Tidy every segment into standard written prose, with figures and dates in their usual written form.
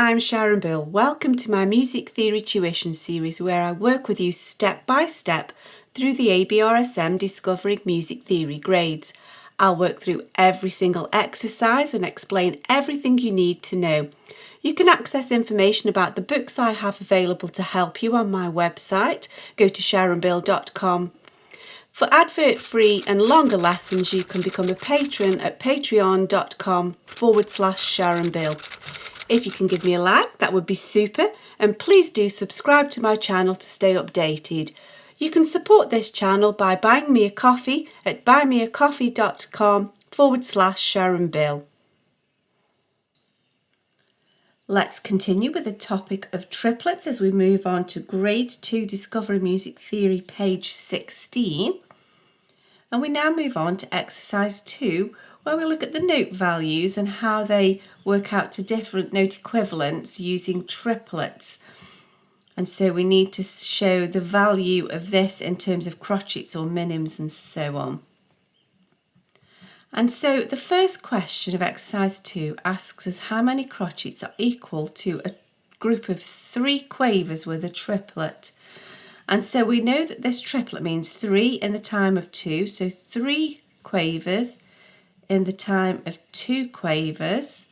I'm Sharon Bill. Welcome to my Music Theory Tuition series where I work with you step by step through the ABRSM Discovering Music Theory grades. I'll work through every single exercise and explain everything you need to know. You can access information about the books I have available to help you on my website. Go to sharonbill.com. For advert-free and longer lessons, you can become a patron at patreon.com/SharonBill. If you can give me a like, that would be super, and please do subscribe to my channel to stay updated. You can support this channel by buying me a coffee at buymeacoffee.com/SharonBill. Let's continue with the topic of triplets as we move on to Grade 2 Discovering Music Theory, page 16. And we now move on to exercise 2, where we look at the note values and how they work out to different note equivalents using triplets. And so we need to show the value of this in terms of crotchets or minims and so on. And so the first question of exercise 2 asks us how many crotchets are equal to a group of 3 quavers with a triplet. And so we know that this triplet means 3 in the time of 2, so 3 quavers in the time of 2 quavers.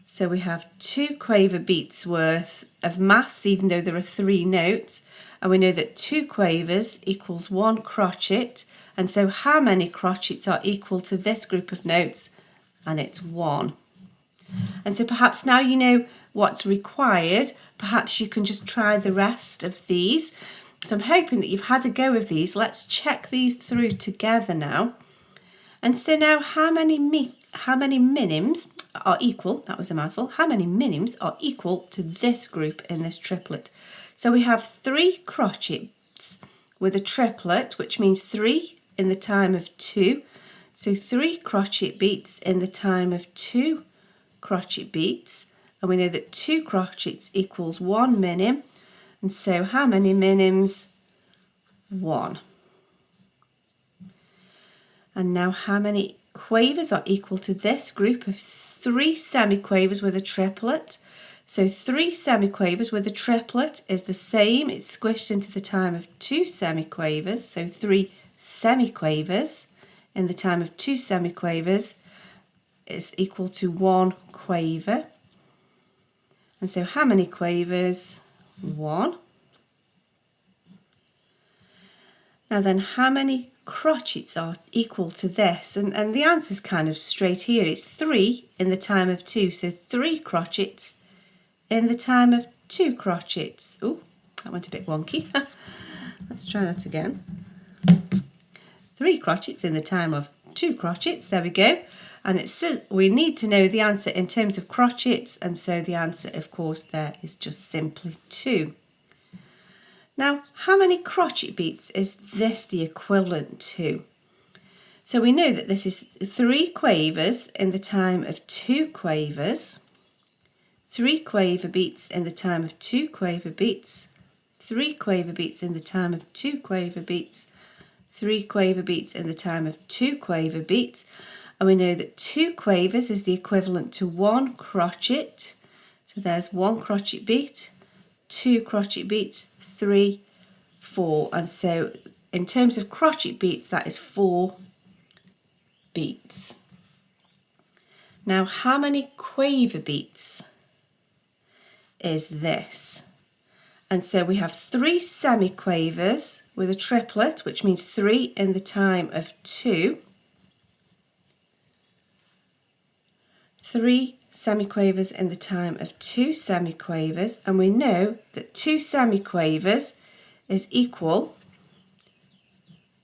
So we have 2 quaver beats worth of maths, even though there are 3 notes. And we know that 2 quavers equals 1 crotchet. And so how many crotchets are equal to this group of notes? And it's 1. And so perhaps now you know what's required, perhaps you can just try the rest of these. So I'm hoping that you've had a go of these. Let's check these through together now. And so now how many minims are equal, that was a mouthful, how many minims are equal to this group in this triplet? So we have 3 crotchets with a triplet, which means 3 in the time of 2. So 3 crotchet beats in the time of 2 crotchet beats. And we know that 2 crotchets equals 1 minim. And so how many minims? 1. And now how many quavers are equal to this group of 3 semiquavers with a triplet? So 3 semiquavers with a triplet is the same. It's squished into the time of 2 semiquavers. So 3 semiquavers in the time of 2 semiquavers is equal to 1 quaver. And so how many quavers? 1. Now then, how many crotchets are equal to this? And the answer is kind of straight here. It's 3 in the time of 2. So 3 crotchets in the time of 2 crotchets. Oh, that went a bit wonky. Let's try that again. 3 crotchets in the time of 2 crotchets. There we go. And we need to know the answer in terms of crotchets. And so the answer, of course, there is just simply 2. Now, how many crotchet beats is this the equivalent to? So we know that this is 3 quavers in the time of 2 quavers, 3 quaver beats in the time of 2 quaver beats, 3 quaver beats in the time of 2 quaver beats, 3 quaver beats in the time of 2 quaver beats. And we know that 2 quavers is the equivalent to 1 crotchet. So there's 1 crotchet beat, 2 crotchet beats, 3, 4. And so in terms of crotchet beats, that is 4 beats. Now, how many quaver beats is this? And so we have 3 semiquavers with a triplet, which means 3 in the time of 2. 3 semiquavers in the time of 2 semiquavers, and we know that 2 semiquavers is equal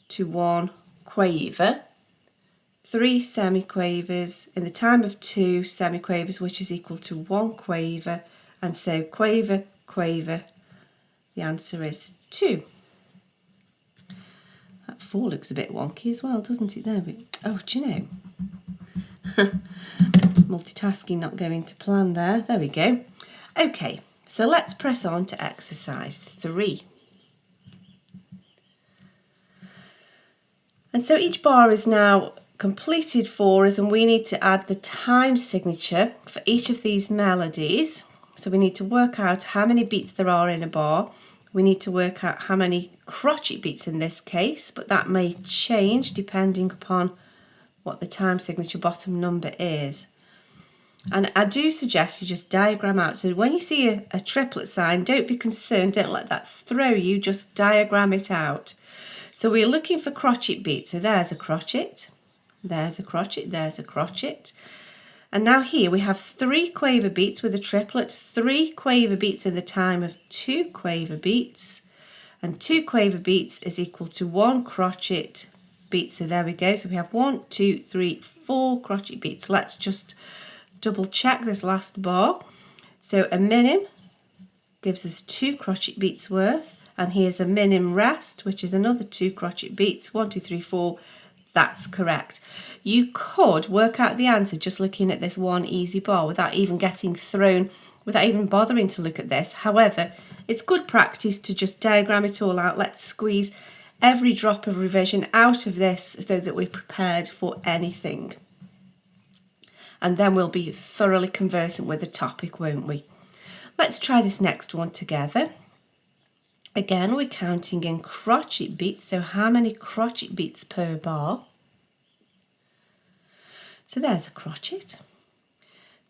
to 1 quaver. 3 semiquavers in the time of 2 semiquavers, which is equal to 1 quaver, and so quaver, quaver, the answer is 2. That 4 looks a bit wonky as well, doesn't it there? But, oh, do you know? Multitasking not going to plan there. There we go. Okay, so let's press on to exercise 3. And so each bar is now completed for us, and we need to add the time signature for each of these melodies. So we need to work out how many beats there are in a bar. We need to work out how many crotchet beats in this case, but that may change depending upon what the time signature bottom number is. And I do suggest you just diagram out. So when you see a triplet sign, don't be concerned, don't let that throw you, just diagram it out. So we're looking for crotchet beats. So there's a crotchet, there's a crotchet, there's a crotchet. And now here we have 3 quaver beats with a triplet, 3 quaver beats in the time of 2 quaver beats. And 2 quaver beats is equal to 1 crotchet beat. So there we go. So we have 1, 2, 3, 4 crotchet beats. Let's just double check this last bar. So a minim gives us 2 crotchet beats worth. And here's a minim rest, which is another 2 crotchet beats. 1, 2, 3, 4. That's correct. You could work out the answer just looking at this one easy bar without even getting thrown, without even bothering to look at this. However, it's good practice to just diagram it all out. Let's squeeze every drop of revision out of this so that we're prepared for anything. And then we'll be thoroughly conversant with the topic, won't we? Let's try this next one together. Again, we're counting in crotchet beats, so how many crotchet beats per bar? So there's a crotchet.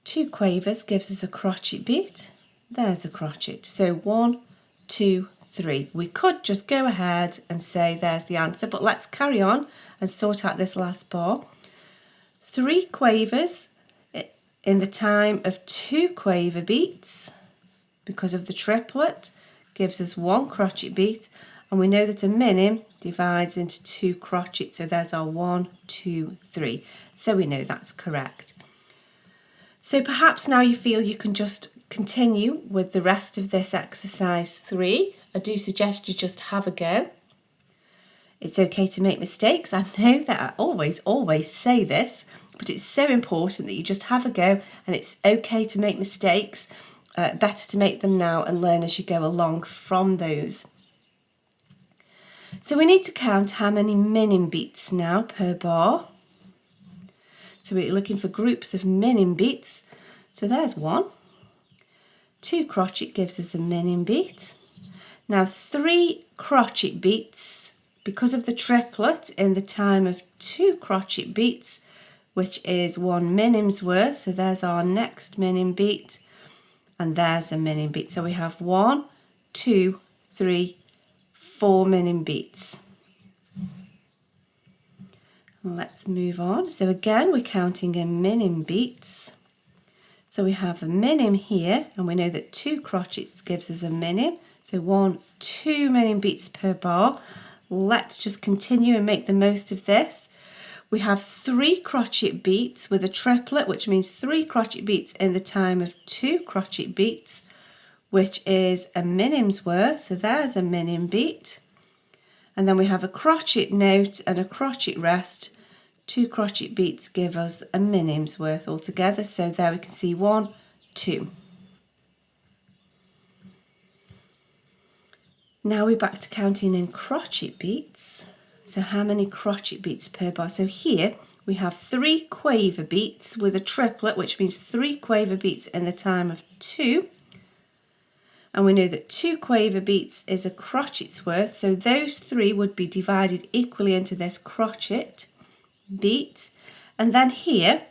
2 quavers gives us a crotchet beat. There's a crotchet. So 1, 2, 3. We could just go ahead and say there's the answer, but let's carry on and sort out this last bar. 3 quavers in the time of 2 quaver beats because of the triplet gives us 1 crotchet beat, and we know that a minim divides into 2 crotchets, so there's our 1, 2, 3. So we know that's correct. So perhaps now you feel you can just continue with the rest of this exercise 3. I do suggest you just have a go. It's okay to make mistakes. I know that I always say this, but it's so important that you just have a go, and it's okay to make mistakes. Better to make them now and learn as you go along from those. So we need to count how many minim beats now per bar. So we're looking for groups of minim beats. So there's 1. 2 crotchet gives us a minim beat. Now 3 crotchet beats because of the triplet in the time of 2 crotchet beats, which is 1 minim's worth. So there's our next minim beat. And there's a minim beat. So we have 1, 2, 3, 4 minim beats. Let's move on. So again, we're counting in minim beats. So we have a minim here, and we know that 2 crotchets gives us a minim. So 1, 2 minim beats per bar. Let's just continue and make the most of this. We have 3 crotchet beats with a triplet, which means 3 crotchet beats in the time of 2 crotchet beats, which is a minim's worth. So there's a minim beat. And then we have a crotchet note and a crotchet rest. 2 crotchet beats give us a minim's worth altogether. So there we can see 1, 2. Now we're back to counting in crotchet beats. So how many crotchet beats per bar? So here we have 3 quaver beats with a triplet, which means 3 quaver beats in the time of 2. And we know that 2 quaver beats is a crotchet's worth. So those 3 would be divided equally into this crotchet beat. And then here,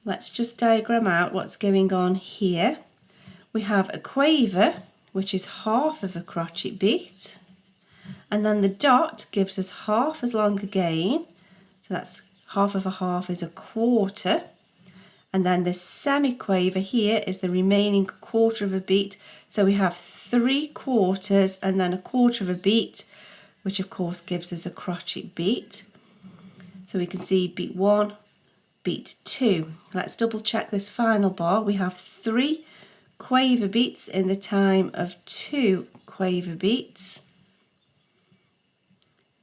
let's just diagram out what's going on here. We have a quaver, which is half of a crotchet beat. And then the dot gives us half as long again. So that's half of a half is a quarter. And then the semi-quaver here is the remaining quarter of a beat. So we have 3 quarters and then a quarter of a beat, which of course gives us a crotchet beat. So we can see beat 1, beat 2. Let's double check this final bar. We have 3 quaver beats in the time of 2 quaver beats,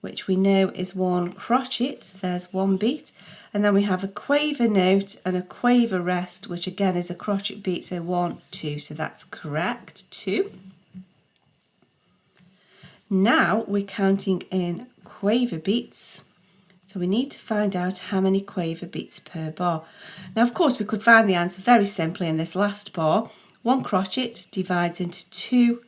which we know is 1 crotchet. There's 1 beat. And then we have a quaver note and a quaver rest, which again is a crotchet beat. So 1, 2. So that's correct. 2. Now we're counting in quaver beats. So we need to find out how many quaver beats per bar. Now, of course, we could find the answer very simply in this last bar. One crotchet divides into 2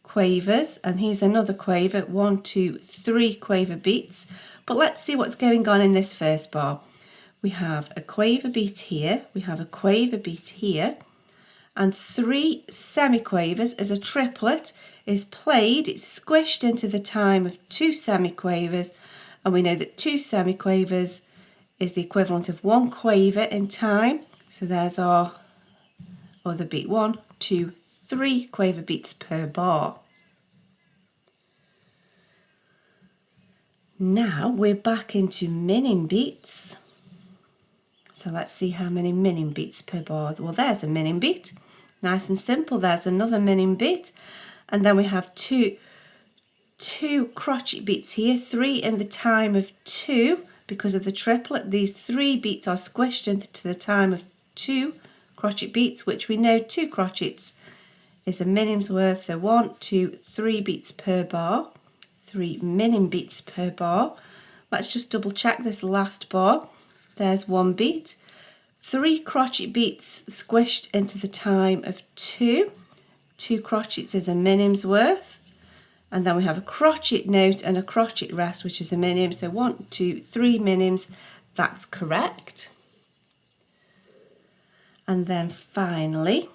quavers, and here's another quaver, 1, 2, 3 quaver beats. But let's see what's going on in this first bar. We have a quaver beat here, we have a quaver beat here, and 3 semiquavers as a triplet is played. It's squished into the time of 2 semiquavers, and we know that 2 semiquavers is the equivalent of 1 quaver in time. So there's our other beat, 1, 2, 3 quaver beats per bar. Now we're back into minning beats. So let's see how many minning beats per bar. Well, there's a minning beat. Nice and simple. There's another minning beat. And then we have two crotchet beats here, 3 in the time of 2 because of the triplet. These 3 beats are squished into the time of 2 crotchet beats, which we know 2 crotchets is a minim's worth. So 1, 2, 3 beats per bar, 3 minning beats per bar. Let's just double check this last bar. There's 1 beat, 3 crochet beats squished into the time of 2. 2 crotchets is a minim's worth. And then we have a crochet note and a crochet rest, which is a minim. So 1, 2, 3 minims, that's correct. And then finally,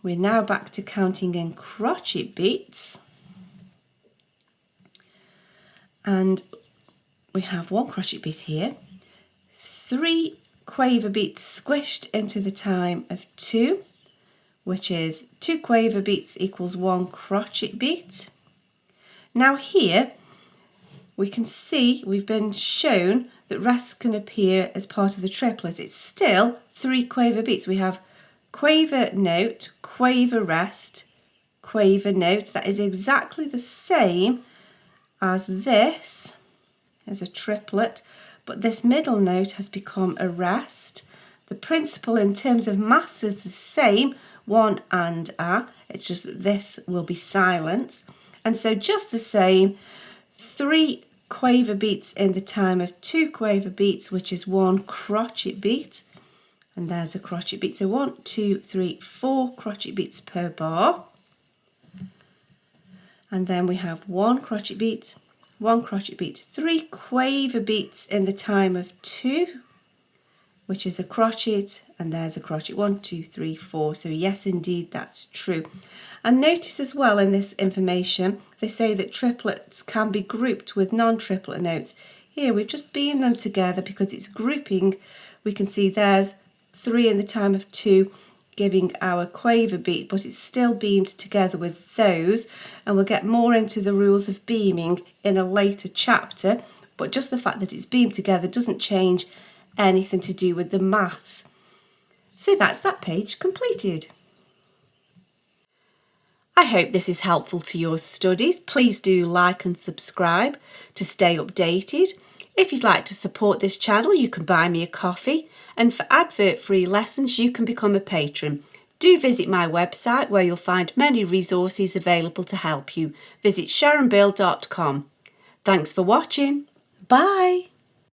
we're now back to counting in crochet beats. And we have 1 crochet beat here, 3 quaver beats squished into the time of 2, which is 2 quaver beats equals 1 crochet beat. Now here we can see we've been shown that rests can appear as part of the triplet. It's still 3 quaver beats. We have quaver note, quaver rest, quaver note. That is exactly the same as this, as a triplet, but this middle note has become a rest. The principle in terms of maths is the same, 1 and a. It's just that this will be silence. And so just the same, 3 quaver beats in the time of 2 quaver beats, which is 1 crochet beat. And there's a crochet beat. So 1, 2, 3, 4 crochet beats per bar. And then we have 1 crochet beat, 1 crochet beat, 3 quaver beats in the time of 2, which is a crochet, and there's a crochet, 1, 2, 3, 4. So yes, indeed, that's true. And notice as well in this information, they say that triplets can be grouped with non-triplet notes. Here we've just beamed them together because it's grouping. We can see there's 3 in the time of 2 giving our quaver beat, but it's still beamed together with those, and we'll get more into the rules of beaming in a later chapter, but just the fact that it's beamed together doesn't change anything to do with the maths. So that's that page completed. I hope this is helpful to your studies. Please do like and subscribe to stay updated. If you'd like to support this channel, you can buy me a coffee, and for advert-free lessons you can become a patron. Do visit my website where you'll find many resources available to help you. Visit sharonbill.com. Thanks for watching. Bye.